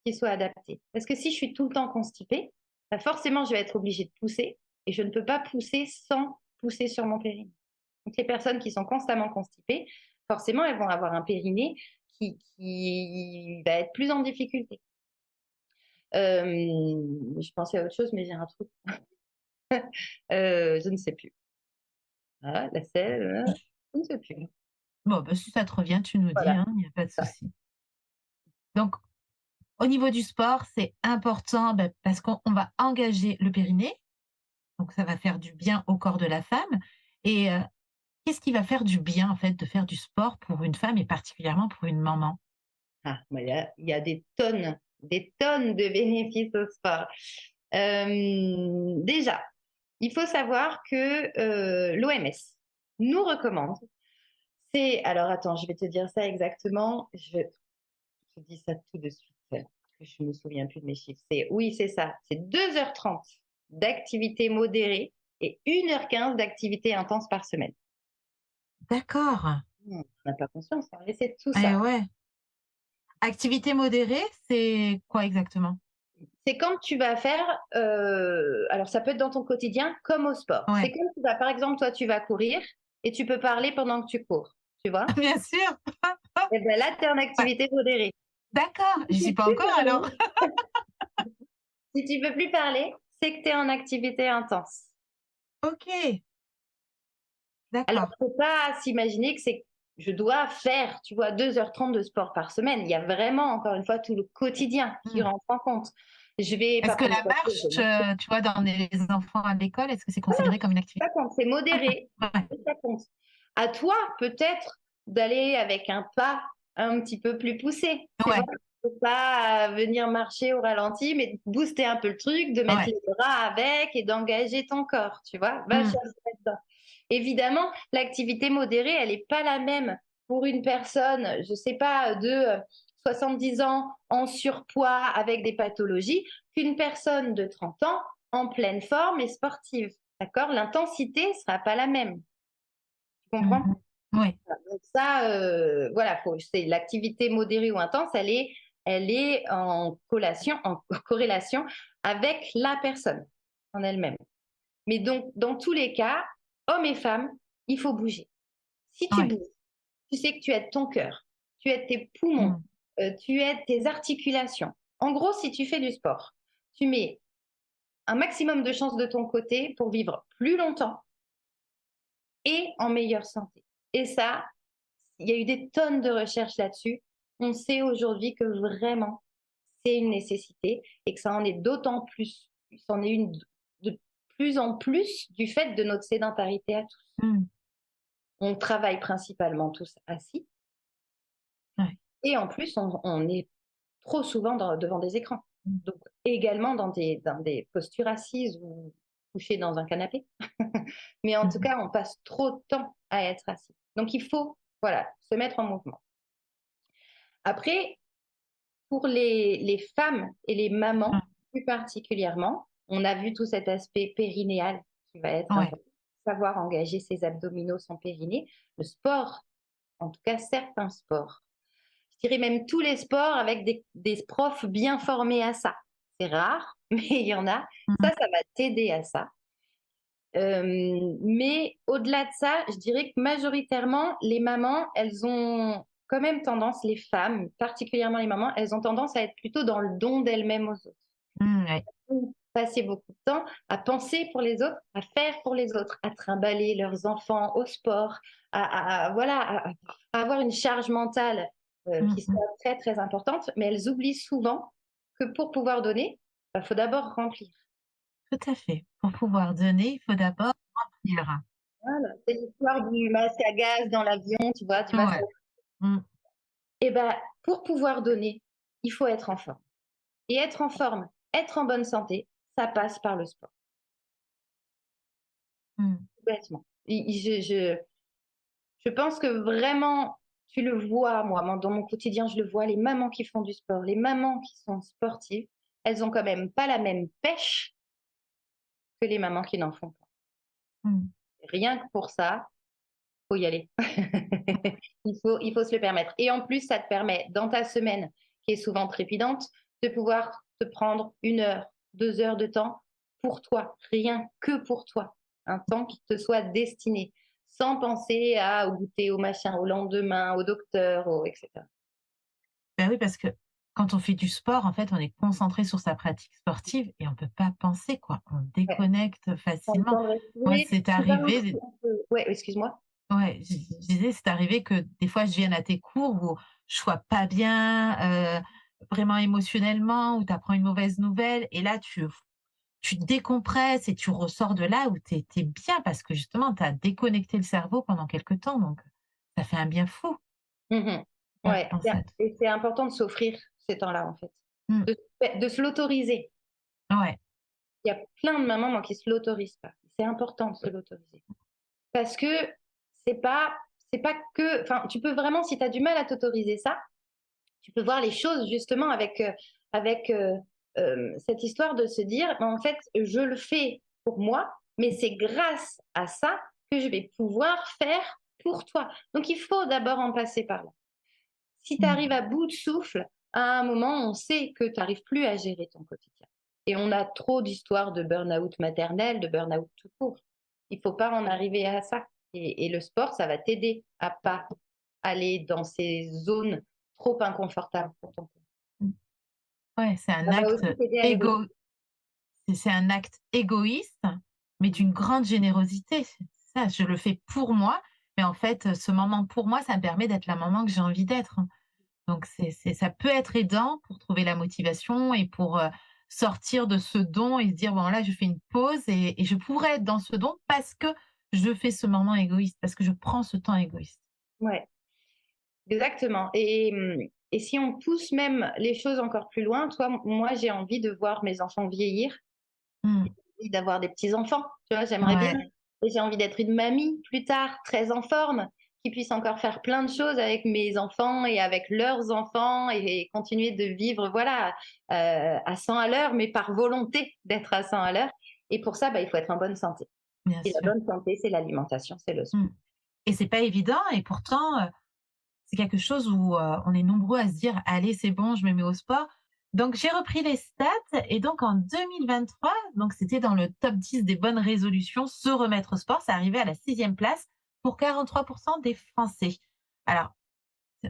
qui soit adaptée. Parce que si je suis tout le temps constipée, bah forcément, je vais être obligée de pousser et je ne peux pas pousser sans pousser sur mon périnée. Donc, les personnes qui sont constamment constipées, forcément, elles vont avoir un périnée qui va être plus en difficulté. Je pensais à autre chose, mais j'ai un truc. Je ne sais plus. Ah, la selle, je ne sais plus.
Bon, bah, si ça te revient, tu nous dis,
Voilà,
hein, il y a pas de
ça.
souci. Donc au niveau du sport, c'est important, bah, parce qu'on va engager le périnée, donc ça va faire du bien au corps de la femme et qu'est-ce qui va faire du bien, en fait, de faire du sport pour une femme et particulièrement pour une maman?
Ah, bah, il y a des tonnes de bénéfices au sport. Déjà, il faut savoir que l'OMS nous recommande, alors attends, je vais te dire ça exactement, je dis ça tout de suite, parce que je ne me souviens plus de mes chiffres. Oui, c'est ça, c'est 2h30 d'activité modérée et 1h15 d'activité intense par semaine.
D'accord.
On n'a pas conscience, hein, mais c'est tout
Eh
ça.
ouais. Activité modérée, c'est quoi exactement?
C'est quand tu vas faire, alors ça peut être dans ton quotidien comme au sport. C'est
Ouais,
comme tu vas, par exemple, toi, tu vas courir et tu peux parler pendant que tu cours, tu vois?
bien sûr.
Et ben là, tu es en
Ouais,
activité modérée.
d'accord,
Si
j'y
tu
suis
peux
pas
plus
encore
parler,
alors.
si tu peux plus parler, c'est que tu es en activité intense.
OK,
Alors,
d'accord.
faut pas s'imaginer que je dois faire, tu vois, 2h30 de sport par semaine. Il y a vraiment, encore une fois, tout le quotidien qui
Mmh.
rentre en compte. Je vais pas
Est-ce que
prendre
la
de voiture, je vais
marche,
marcher.
tu vois, dans les enfants à l'école, est-ce que c'est considéré comme une activité?
Ça compte, c'est modéré,
Ouais,
ça compte. À toi, peut-être, d'aller avec un pas un petit peu plus poussé, tu vois?
ouais,
Faut pas venir marcher au ralenti, mais booster un peu le truc, de mettre
ouais.
les bras avec et d'engager ton corps, tu vois? Va
Mmh.
chercher là-dedans. Évidemment, l'activité modérée, elle est pas la même pour une personne, je sais pas, de 70 ans en surpoids avec des pathologies, qu'une personne de 30 ans en pleine forme et sportive. D'accord? L'intensité sera pas la même. Tu
Mmh
comprends?
mh. Ouais.
Donc ça, voilà, c'est l'activité modérée ou intense, elle est en collation en corrélation avec la personne en elle-même. Mais donc dans tous les cas, hommes et femmes, il faut bouger. Si tu
Ouais.
bouges, tu sais que tu aides ton cœur, tu aides tes poumons,
Mmh.
tu aides tes articulations. En gros, si tu fais du sport, tu mets un maximum de chances de ton côté pour vivre plus longtemps et en meilleure santé. Et ça, il y a eu des tonnes de recherches là-dessus. On sait aujourd'hui que vraiment, c'est une nécessité et que ça en est d'autant plus. C'en est une de plus en plus du fait de notre sédentarité à tous.
Mmh.
On travaille principalement tous assis
Ouais.
et en plus, on est trop souvent devant des écrans.
Mmh.
Donc, également dans des postures assises ou couchées dans un canapé. Mais en
Mmh
tout
mh.
cas, on passe trop de temps à être assis. Donc, il faut, voilà, se mettre en mouvement. Après, pour les femmes et les mamans, plus particulièrement, on a vu tout cet aspect périnéal qui va être
Ouais.
important. Savoir engager ses abdominaux, son périnée. Le sport, en tout cas certains sports. Je dirais même tous les sports avec des profs bien formés à ça. C'est rare, mais il y en a.
Mmh.
Ça va t'aider à ça. Mais au-delà de ça, je dirais que majoritairement, les mamans, elles ont quand même tendance, les femmes, particulièrement les mamans, elles ont tendance à être plutôt dans le don d'elles-mêmes aux autres.
Ouais.
Passer beaucoup de temps à penser pour les autres, à faire pour les autres, à trimballer leurs enfants au sport, voilà, à avoir une charge mentale
Mmh
qui
mh.
soit très très importante, mais elles oublient souvent que pour pouvoir donner, il faut d'abord remplir.
Tout à fait. Pour pouvoir donner, il faut d'abord remplir.
Voilà, c'est l'histoire du masque à gaz dans l'avion, tu vois, du masque à...
Ouais. Mmh.
Et ben, pour pouvoir donner, il faut être en forme. Et être en forme, être en bonne santé, ça passe par le sport,
Mmh.
bêtement. Je pense que vraiment, tu le vois, moi, dans mon quotidien, je le vois, les mamans qui font du sport, les mamans qui sont sportives, elles ont quand même pas la même pêche que les mamans qui n'en font pas.
Mmh.
Rien que pour ça, faut y aller. Il faut se le permettre. Et en plus, ça te permet, dans ta semaine, qui est souvent trépidante, de pouvoir te prendre 1 heure, 2 heures de temps pour toi, rien que pour toi. Un temps qui te soit destiné, sans penser au goûter, au machin, au lendemain, au docteur, etc.
Bah, oui, parce que quand on fait du sport, en fait, on est concentré sur sa pratique sportive et on peut pas penser, quoi. On
Ouais,
déconnecte
prends le
facilement.
temps de
Moi,
respirer.
c'est
Tu vas aussi
arrivé
un peu... Ouais, excuse-moi.
ouais, je disais, c'est arrivé que des fois, je vienne à tes cours où je sois pas bien, vraiment émotionnellement, où tu apprends une mauvaise nouvelle et là, tu décompresses et tu ressors de là où tu es bien parce que justement, tu as déconnecté le cerveau pendant quelque temps, donc ça fait un bien fou,
Mmh.
ouais,
Ouais,
penser à tout.
et c'est important de s'offrir ces temps-là, en fait.
Mmh,
De se l'autoriser.
ouais,
Il y a plein de mamans, moi, qui se l'autorisent pas. C'est important de se l'autoriser. Parce que c'est pas, c'est pas que, enfin, tu peux vraiment, si tu as du mal à t'autoriser ça, tu peux voir les choses justement avec cette histoire de se dire, en fait, je le fais pour moi, mais c'est grâce à ça que je vais pouvoir faire pour toi. Donc, il faut d'abord en passer par là. Si tu
mmh,
arrives à bout de souffle, à un moment, on sait que tu n'arrives plus à gérer ton quotidien. Et on a trop d'histoires de burn-out maternel, de burn-out tout court. Il ne faut pas en arriver à ça. Et le sport, ça va t'aider à pas aller dans ces zones trop inconfortables pour ton corps.
mmh. Ouais, c'est un
Ça va
acte
aussi t'aider à évoluer.
égo c'est un acte égoïste, mais d'une grande générosité. C'est ça, je le fais pour moi, mais en fait, ce moment pour moi, ça me permet d'être la maman que j'ai envie d'être. Donc c'est ça peut être aidant pour trouver la motivation et pour, sortir de ce don et se dire: «Bon là, je fais une pause et je pourrais être dans ce don parce que je fais ce moment égoïste, parce que je prends ce temps égoïste».
Ouais, exactement. Et si on pousse même les choses encore plus loin, toi, moi, j'ai envie de voir mes enfants vieillir,
Mmh.
envie d'avoir des petits-enfants, tu vois? J'aimerais bien,
Ouais.
et j'ai envie d'être une mamie plus tard, très en forme, qui puisse encore faire plein de choses avec mes enfants et avec leurs enfants et continuer de vivre, voilà, à 100 à l'heure, mais par volonté d'être à 100 à l'heure. Et pour ça, bah, il faut être en bonne santé.
Bien
Et la
sûr.
bonne santé, c'est l'alimentation, c'est le
Mmh
sport.
et c'est pas évident et pourtant, c'est quelque chose où, on est nombreux à se dire: «Allez, c'est bon, je me mets au sport». Donc j'ai repris les stats et donc en 2023, donc c'était dans le top 10 des bonnes résolutions, se remettre au sport, c'est arrivé à la 6e place pour 43 des Français. Alors,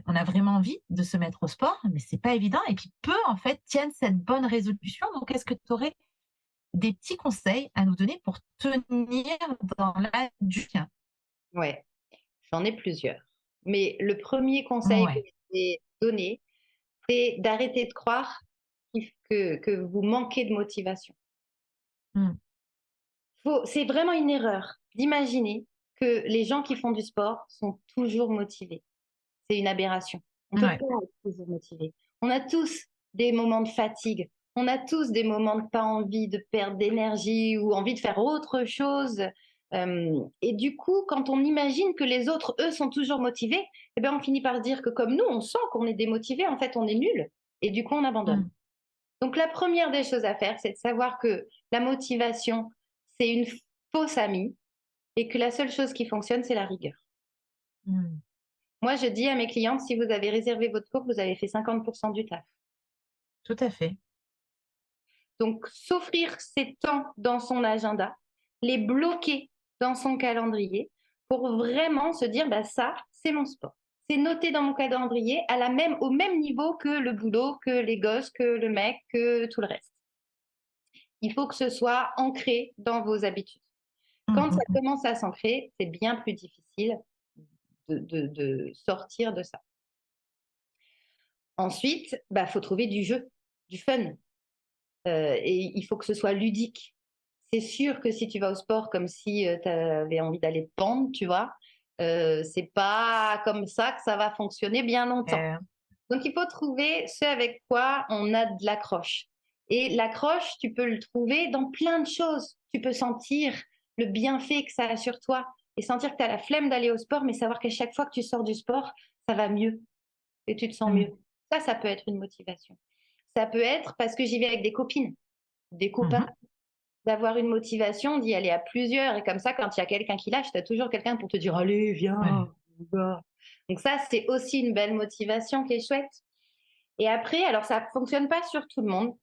on a vraiment envie de se mettre au sport, mais c'est pas évident et puis peu, en fait, tiennent cette bonne résolution. Donc est-ce que tu aurais des petits conseils à nous donner pour tenir dans la durée?
Ouais, j'en ai plusieurs. Mais le premier conseil que
Ouais.
je vais donner, c'est d'arrêter de croire que vous manquez de motivation.
Mmh.
C'est vraiment une erreur d'imaginer que les gens qui font du sport sont toujours motivés. C'est une aberration. On peut
Ouais.
pas être toujours motivé. On a tous des moments de fatigue. On a tous des moments de pas envie, de perdre d'énergie ou envie de faire autre chose. Et du coup, quand on imagine que les autres, eux, sont toujours motivés, eh ben, on finit par se dire que comme nous, on sent qu'on est démotivé, en fait, on est nul. Et du coup, on abandonne.
Mmh.
Donc, la première des choses à faire, c'est de savoir que la motivation, c'est une fausse amie et que la seule chose qui fonctionne, c'est la rigueur.
Mmh.
Moi, je dis à mes clientes, si vous avez réservé votre cours, vous avez fait 50% du taf.
Tout à fait.
Donc, s'offrir ces temps dans son agenda, les bloquer dans son calendrier pour vraiment se dire, bah, ça, c'est mon sport. c'est noté dans mon calendrier au même niveau que le boulot, que les gosses, que le mec, que tout le reste. Il faut que ce soit ancré dans vos habitudes.
Mmh,
Quand
mmh
ça
mh.
commence à s'ancrer, c'est bien plus difficile de sortir de ça. Ensuite, bah, faut trouver du jeu, du fun, et il faut que ce soit ludique. C'est sûr que si tu vas au sport comme si, tu avais envie d'aller te pendre, tu vois? C'est pas comme ça que ça va fonctionner bien longtemps. Donc il faut trouver ce avec quoi on a de l'accroche et l'accroche, tu peux le trouver dans plein de choses. Tu peux sentir le bienfait que ça a sur toi et sentir que tu as la flemme d'aller au sport, mais savoir qu'à chaque fois que tu sors du sport, ça va mieux et tu te sens
Mmh.
mieux. Ça peut être une motivation. Ça peut être parce que j'y vais avec des copines, des
Mmh
copains,
mh.
d'avoir une motivation, d'y aller à plusieurs et comme ça, quand il y a quelqu'un qui lâche, tu as toujours quelqu'un pour te dire: «Allez, viens,
Ouais.
on y va». Donc ça, c'est aussi une belle motivation qui est chouette. Et après, alors ça ne fonctionne pas sur tout le monde,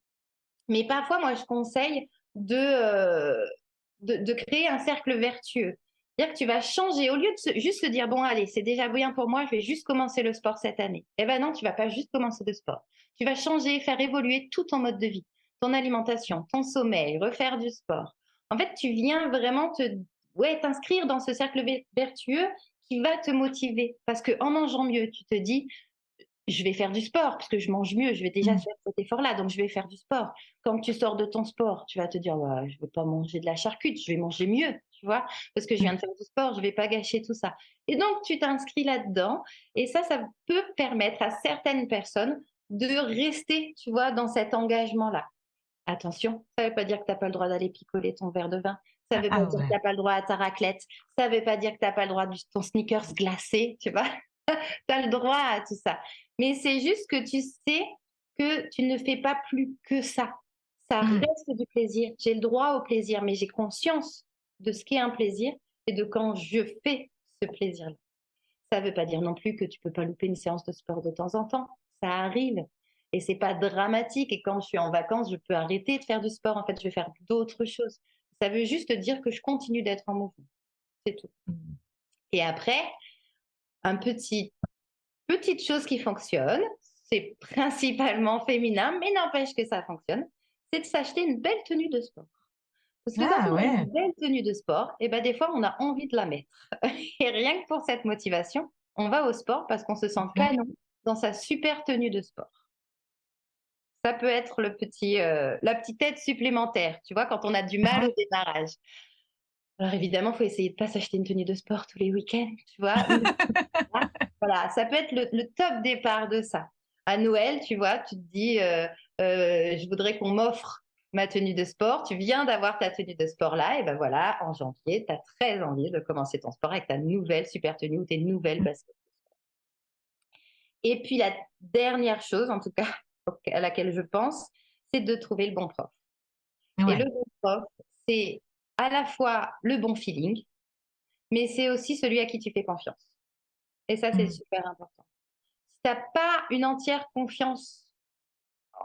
mais parfois, moi, je conseille de créer un cercle vertueux. C'est-à-dire que tu vas changer, au lieu de juste se dire, bon, allez, c'est déjà bien pour moi, je vais juste commencer le sport cette année. Eh ben non, tu vas pas juste commencer le sport. Tu vas changer, faire évoluer tout ton mode de vie, ton alimentation, ton sommeil, refaire du sport. En fait, tu viens vraiment ouais, t'inscrire dans ce cercle vertueux qui va te motiver. Parce qu'en mangeant mieux, tu te dis, je vais faire du sport parce que je mange mieux, je vais déjà
Mmh.
faire cet effort-là, donc je vais faire du sport. Quand tu sors de ton sport, tu vas te dire, bah, je ne vais pas manger de la charcute, je vais manger mieux, tu vois, parce que je viens
Mmh.
de faire du sport, je ne vais pas gâcher tout ça. Et donc, tu t'inscris là-dedans, et ça peut permettre à certaines personnes de rester, tu vois, dans cet engagement-là. Attention, ça ne veut pas dire que tu n'as pas le droit d'aller picoler ton verre de vin. Ça ne
Ah
veut pas
ah
dire que tu
ouais.
n'as pas le droit à ta raclette. Ça ne veut pas dire que tu n'as pas le droit de ton sneakers glacé, tu vois. Tu as le droit à tout ça. Mais c'est juste que tu sais que tu ne fais pas plus que ça. Ça
Mmh.
reste du plaisir. J'ai le droit au plaisir, mais j'ai conscience de ce qu'est un plaisir et de quand je fais ce plaisir-là. Ça ne veut pas dire non plus que tu peux pas louper une séance de sport de temps en temps. Ça arrive et c'est pas dramatique. Et quand je suis en vacances, je peux arrêter de faire du sport. En fait, je vais faire d'autres choses. Ça veut juste dire que je continue d'être en mouvement. C'est tout.
Mmh.
Et après, un petite chose qui fonctionne, c'est principalement féminin, mais n'empêche que ça fonctionne, c'est de s'acheter une belle tenue de sport. Parce que quand
Ah
on a
ouais.
une belle tenue de sport, et ben des fois, on a envie de la mettre. Et rien que pour cette motivation, on va au sport parce qu'on se sent
OK.
canon dans sa super tenue de sport. Ça peut être la petite aide supplémentaire, tu vois, quand on a du mal
Ouais.
au démarrage. Alors évidemment, il faut essayer de pas s'acheter une tenue de sport tous les week-ends, tu vois. Mais voilà, ça peut être le top départ de ça. À Noël, tu vois, tu te dis, je voudrais qu'on m'offre ma tenue de sport. Tu viens d'avoir ta tenue de sport là, et ben voilà, en janvier, tu as très envie de commencer ton sport avec ta nouvelle super tenue ou tes nouvelles
Mmh.
baskets. Et puis la dernière chose, en tout cas, à laquelle je pense, c'est de trouver le bon prof. Et le
Ouais.
bon prof, c'est à la fois le bon feeling, mais c'est aussi celui à qui tu fais confiance. Et ça, c'est
Mmh.
super important. Si tu as pas une entière confiance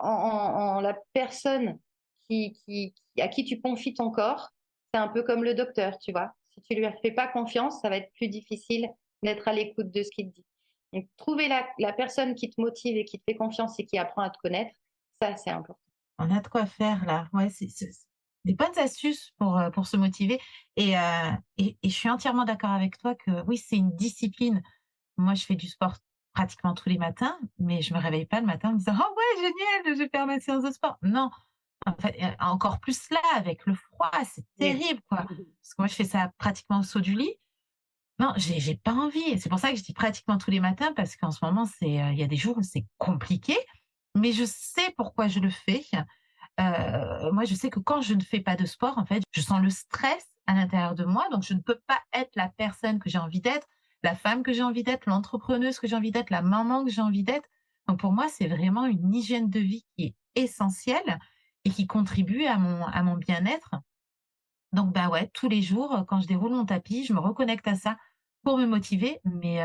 en la personne à qui tu confies ton corps, c'est un peu comme le docteur, tu vois. Si tu lui fais pas confiance, ça va être plus difficile d'être à l'écoute de ce qu'il te dit. Donc, trouver la personne qui te motive et qui te fait confiance et qui apprend à te connaître, ça, c'est important.
On a de quoi faire là. Ouais, c'est des bonnes astuces pour se motiver et je suis entièrement d'accord avec toi que oui, c'est une discipline. Moi, je fais du sport pratiquement tous les matins, mais je me réveille pas le matin en me disant: «Oh ouais, génial, je vais faire ma séance de sport». Non, en fait, encore plus là avec le froid, c'est
Oui.
terrible, quoi. Parce que moi, je fais ça pratiquement au saut du lit. Non, j'ai pas envie et c'est pour ça que je dis pratiquement tous les matins parce qu'en ce moment, il y a des jours où c'est compliqué, mais je sais pourquoi je le fais. Moi, je sais que quand je ne fais pas de sport, en fait, je sens le stress à l'intérieur de moi, donc je ne peux pas être la personne que j'ai envie d'être, la femme que j'ai envie d'être, l'entrepreneuse que j'ai envie d'être, la maman que j'ai envie d'être. Donc pour moi, c'est vraiment une hygiène de vie qui est essentielle et qui contribue à mon bien-être. Donc bah, ouais, tous les jours, quand je déroule mon tapis, je me reconnecte à ça pour me motiver, mais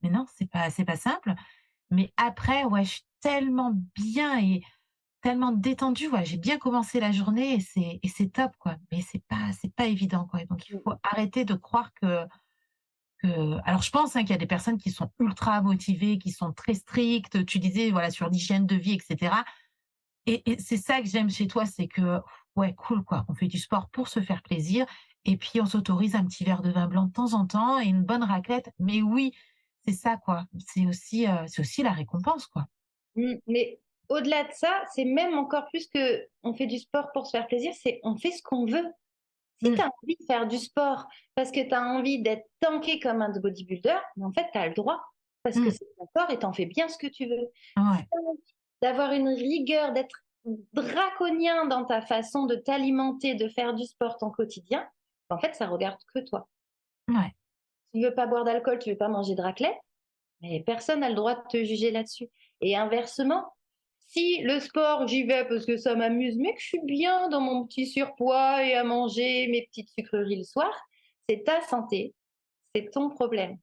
non, c'est pas simple. Mais après, ouais, je suis tellement bien et tellement détendue, ouais, j'ai bien commencé la journée et c'est top, quoi. Mais c'est pas évident, quoi. Donc il faut arrêter de croire que alors je pense, hein, qu'il y a des personnes qui sont ultra motivées, qui sont très strictes. Tu disais, voilà, sur l'hygiène de vie et cetera et c'est ça que j'aime chez toi, c'est que, ouais, cool, quoi. On fait du sport pour se faire plaisir et puis on s'autorise un petit verre de vin blanc de temps en temps et une bonne raclette. Mais oui, c'est ça, quoi. C'est aussi la récompense, quoi.
Mais au-delà de ça, c'est même encore plus que on fait du sport pour se faire plaisir, c'est on fait ce qu'on veut. Si tu
Mmh.
as envie de faire du sport parce que tu as envie d'être tanké comme un bodybuilder, mais en fait, tu as le droit parce que
Mmh.
c'est ton corps et tu en fais bien ce que tu veux. Si
Ouais,
tu as envie d'avoir une rigueur, d'être draconien dans ta façon de t'alimenter, de faire du sport ton quotidien, en fait, ça regarde que toi.
ouais.
Tu veux pas boire d'alcool, tu veux pas manger de raclette, mais personne n'a le droit de te juger là-dessus. Et inversement, si le sport, j'y vais parce que ça m'amuse, mais que je suis bien dans mon petit surpoids et à manger mes petites sucreries le soir, c'est ta santé, c'est ton problème.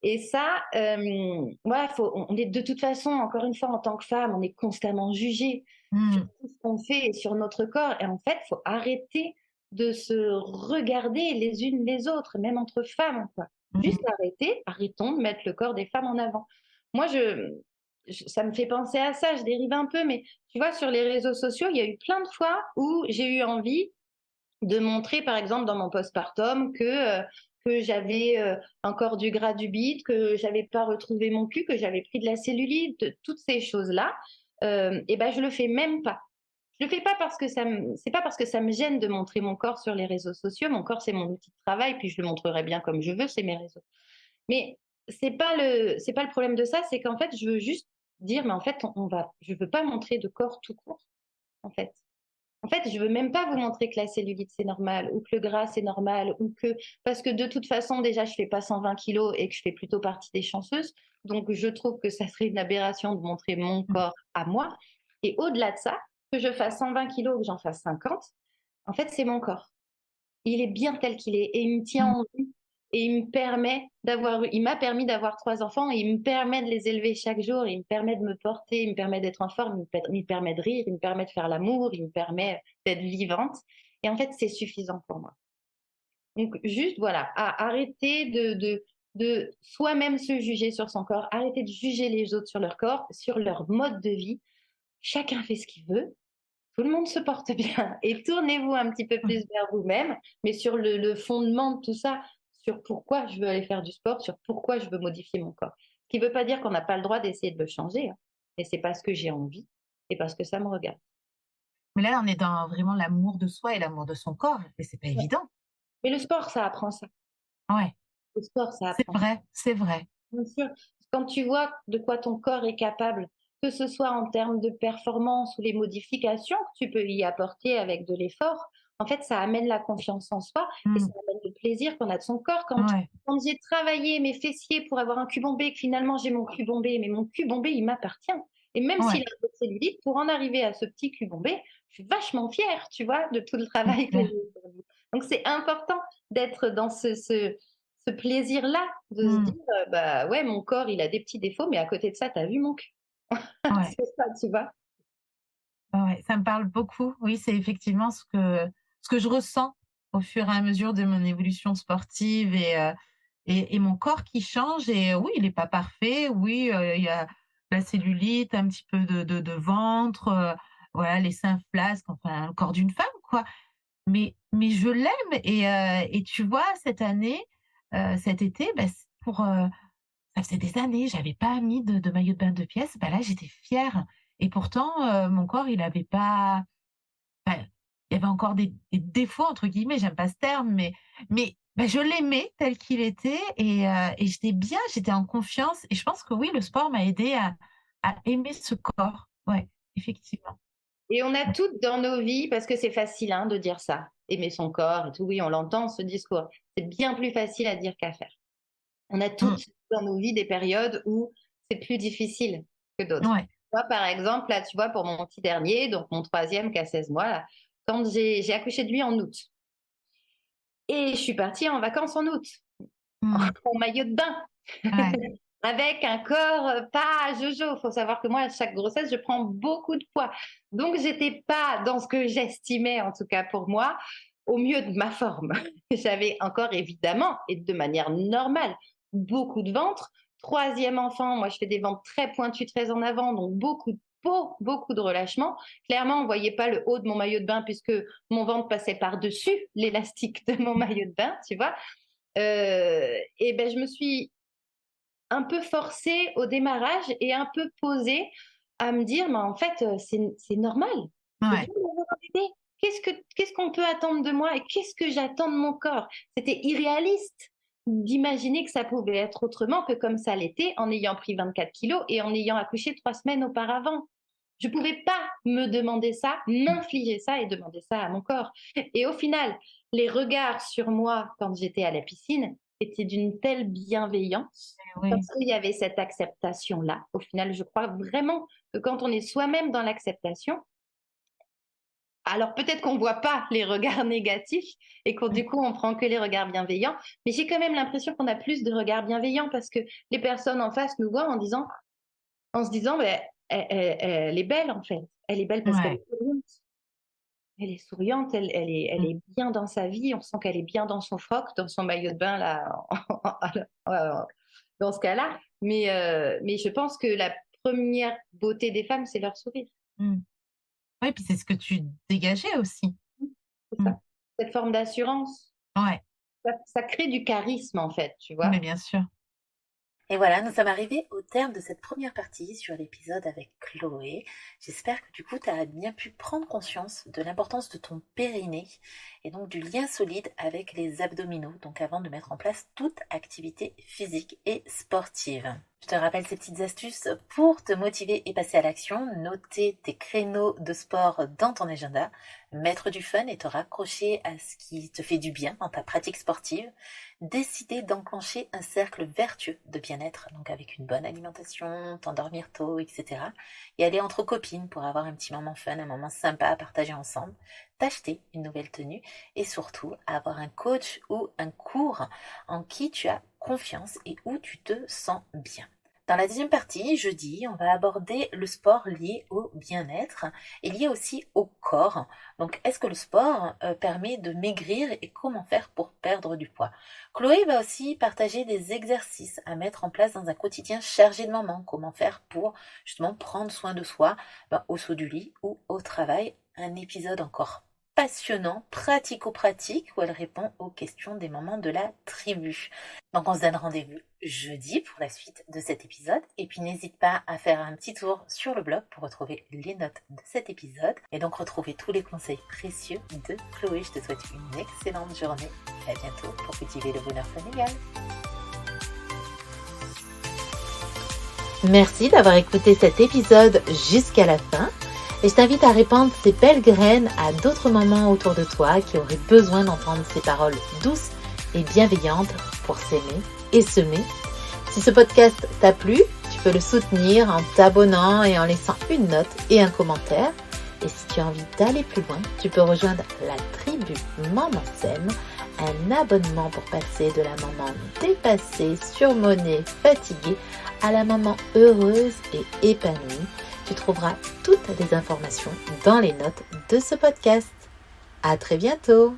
Et ça, ouais, on est de toute façon, encore une fois, en tant que femme, on est constamment jugée sur
Mmh.
tout ce qu'on fait et sur notre corps. Et en fait, il faut arrêter de se regarder les unes les autres, même entre femmes, quoi. Juste
Mmh.
arrêtons de mettre le corps des femmes en avant. Moi, ça me fait penser à ça, je dérive un peu, mais tu vois, sur les réseaux sociaux, il y a eu plein de fois où j'ai eu envie de montrer, par exemple, dans mon postpartum, que j'avais encore du gras du bide, que j'avais pas retrouvé mon cul, que j'avais pris de la cellulite, toutes ces choses-là. Et ben, je le fais même pas. Je le fais pas parce que c'est pas parce que ça me gêne de montrer mon corps sur les réseaux sociaux. Mon corps, c'est mon outil de travail, puis je le montrerai bien comme je veux, c'est mes réseaux. Mais c'est pas le problème de ça, c'est qu'en fait, je veux juste dire, mais en fait, je veux pas montrer de corps tout court, en fait. En fait, je veux même pas vous montrer que la cellulite c'est normal ou que le gras c'est normal ou que parce que de toute façon déjà je fais pas 120 kilos et que je fais plutôt partie des chanceuses, donc je trouve que ça serait une aberration de montrer mon
Mmh.
corps à moi. Et au-delà de ça, que je fasse 120 kilos ou que j'en fasse 50, en fait c'est mon corps. Il est bien tel qu'il est et il me tient
Mmh.
en vie et il m'a permis d'avoir 3 enfants et il me permet de les élever chaque jour, il me permet de me porter, il me permet d'être en forme, il me permet de rire, il me permet de faire l'amour, il me permet d'être vivante. Et en fait, c'est suffisant pour moi. Donc, juste, voilà, arrêter de soi-même se juger sur son corps, arrêter de juger les autres sur leur corps, sur leur mode de vie. Chacun fait ce qu'il veut, tout le monde se porte bien et tournez-vous un petit peu
Mmh.
plus vers vous-même, mais sur le fondement de tout ça, sur pourquoi je veux aller faire du sport, sur pourquoi je veux modifier mon corps. Ce qui ne veut pas dire qu'on n'a pas le droit d'essayer de le changer, hein, mais c'est parce que j'ai envie et parce que ça me regarde.
Mais là, on est dans vraiment l'amour de soi et l'amour de son corps et c'est pas
Ouais.
évident.
Mais le sport, ça apprend ça.
Ouais,
Le sport, ça
c'est
apprend ça.
vrai, c'est vrai.
Bien sûr, quand tu vois de quoi ton corps est capable, que ce soit en termes de performance ou les modifications que tu peux y apporter avec de l'effort, en fait, ça amène la confiance en soi et ça
Mmh.
amène le plaisir qu'on a de son corps.
Ouais,
Quand j'ai travaillé mes fessiers pour avoir un cul bombé, que finalement j'ai mon cul bombé, mais mon cul bombé, il m'appartient. Et même s'il
ouais,
a un peu de cellulite, pour en arriver à ce petit cul bombé, je suis vachement fière, tu vois, de tout le
c'est
travail que j'ai
clair.
fait. Donc c'est important d'être dans ce plaisir-là, de se
Mmh.
dire, bah ouais, mon corps, il a des petits défauts, mais à côté de ça, tu as vu mon cul.
Ouais,
C'est ça, tu vois?
ouais, ouais, ça me parle beaucoup. Oui, c'est effectivement ce que je ressens au fur et à mesure de mon évolution sportive et mon corps qui change et oui, il est pas parfait. Oui, il y a la cellulite, un petit peu de ventre, voilà, les seins flasques, enfin, le corps d'une femme, quoi. Mais je l'aime et tu vois, cette année, cet été, bah, c pour, ça faisait des années, j'avais pas mis de maillot de bain de pièce, bah, là, j'étais fière et pourtant, mon corps, il avait pas enfin, il y avait encore des «défauts» entre guillemets, j'aime pas ce terme, mais bah, je l'aimais tel qu'il était et j'étais bien, j'étais en confiance et je pense que oui, le sport m'a aidée à aimer ce corps. Ouais, effectivement.
Et on a toutes dans nos vies, parce que c'est facile hein, de dire ça, aimer son corps et tout, oui, on l'entend, ce discours. C'est bien plus facile à dire qu'à faire. On a
Mmh.
toutes dans nos vies des périodes où c'est plus difficile que d'autres.
Ouais.
Moi, par exemple, là, tu vois, pour mon petit dernier, donc mon troisième qui a 16 mois, là, quand j'ai accouché de lui en août, et je suis partie en vacances en août,
Mmh.
en maillot de bain,
Ouais.
avec un corps pas jojo. Il faut savoir que moi, à chaque grossesse, je prends beaucoup de poids. Donc, j'étais pas dans ce que j'estimais, en tout cas pour moi, au mieux de ma forme. J'avais encore évidemment, et de manière normale, beaucoup de ventre. Troisième enfant, moi je fais des ventres très pointus, très en avant, donc beaucoup de peau, beaucoup de relâchement. Clairement, on ne voyait pas le haut de mon maillot de bain puisque mon ventre passait par-dessus l'élastique de mon maillot de bain, tu vois. Et ben je me suis un peu forcée au démarrage et un peu posée à me dire, mais en fait, c'est normal. Je viens
Ouais.
d'avoir un bébé. Qu'est-ce qu'on peut attendre de moi et qu'est-ce que j'attends de mon corps? C'était irréaliste d'imaginer que ça pouvait être autrement que comme ça l'était en ayant pris 24 kilos et en ayant accouché 3 semaines auparavant. Je ne pouvais pas me demander ça, m'infliger ça et demander ça à mon corps. Et au final, les regards sur moi quand j'étais à la piscine étaient d'une telle bienveillance
Oui.
parce qu'il y avait cette acceptation-là. Au final, je crois vraiment que quand on est soi-même dans l'acceptation, alors peut-être qu'on ne voit pas les regards négatifs et qu'on du coup on prend que les regards bienveillants, mais j'ai quand même l'impression qu'on a plus de regards bienveillants parce que les personnes en face nous voient en se disant, ben, elle est belle en fait. Elle est belle parce qu'elle
Ouais.
est souriante. Elle est souriante, elle
Mmh.
est bien dans sa vie. On sent qu'elle est bien dans son froc, dans son maillot de bain là, dans ce cas-là. Mais je pense que la première beauté des femmes, c'est leur sourire.
Mmh. Ouais, puis c'est ce que tu dégageais aussi.
C'est
Mmh.
ça. Cette forme d'assurance,
Ouais,
ça crée du charisme en fait, tu vois.
mais bien sûr.
Et voilà, nous sommes arrivés au terme de cette première partie sur l'épisode avec Chloé. J'espère que du coup, tu as bien pu prendre conscience de l'importance de ton périnée et donc du lien solide avec les abdominaux, donc avant de mettre en place toute activité physique et sportive. Je te rappelle ces petites astuces pour te motiver et passer à l'action. Noter tes créneaux de sport dans ton agenda, mettre du fun et te raccrocher à ce qui te fait du bien dans ta pratique sportive. Décider d'enclencher un cercle vertueux de bien-être, donc avec une bonne alimentation, t'endormir tôt, etc. Et aller entre copines pour avoir un petit moment fun, un moment sympa à partager ensemble, t'acheter une nouvelle tenue et surtout avoir un coach ou un cours en qui tu as confiance et où tu te sens bien. Dans la deuxième partie, jeudi, on va aborder le sport lié au bien-être et lié aussi au corps. Donc, est-ce que le sport permet de maigrir et comment faire pour perdre du poids? Chloé va aussi partager des exercices à mettre en place dans un quotidien chargé de moments. Comment faire pour justement prendre soin de soi au saut du lit ou au travail. Un épisode encore passionnant, pratico-pratique, où elle répond aux questions des moments de la tribu. Donc on se donne rendez-vous jeudi pour la suite de cet épisode. Et puis n'hésite pas à faire un petit tour sur le blog pour retrouver les notes de cet épisode. Et donc retrouver tous les conseils précieux de Chloé. Je te souhaite une excellente journée. Et à bientôt pour cultiver le bonheur familial. Merci d'avoir écouté cet épisode jusqu'à la fin. Et je t'invite à répandre ces belles graines à d'autres mamans autour de toi qui auraient besoin d'entendre ces paroles douces et bienveillantes pour s'aimer et semer. Si ce podcast t'a plu, tu peux le soutenir en t'abonnant et en laissant une note et un commentaire. Et si tu as envie d'aller plus loin, tu peux rejoindre la tribu Maman Sème, un abonnement pour passer de la maman dépassée, surmonnée, fatiguée à la maman heureuse et épanouie. Tu trouveras toutes les informations dans les notes de ce podcast. À très bientôt!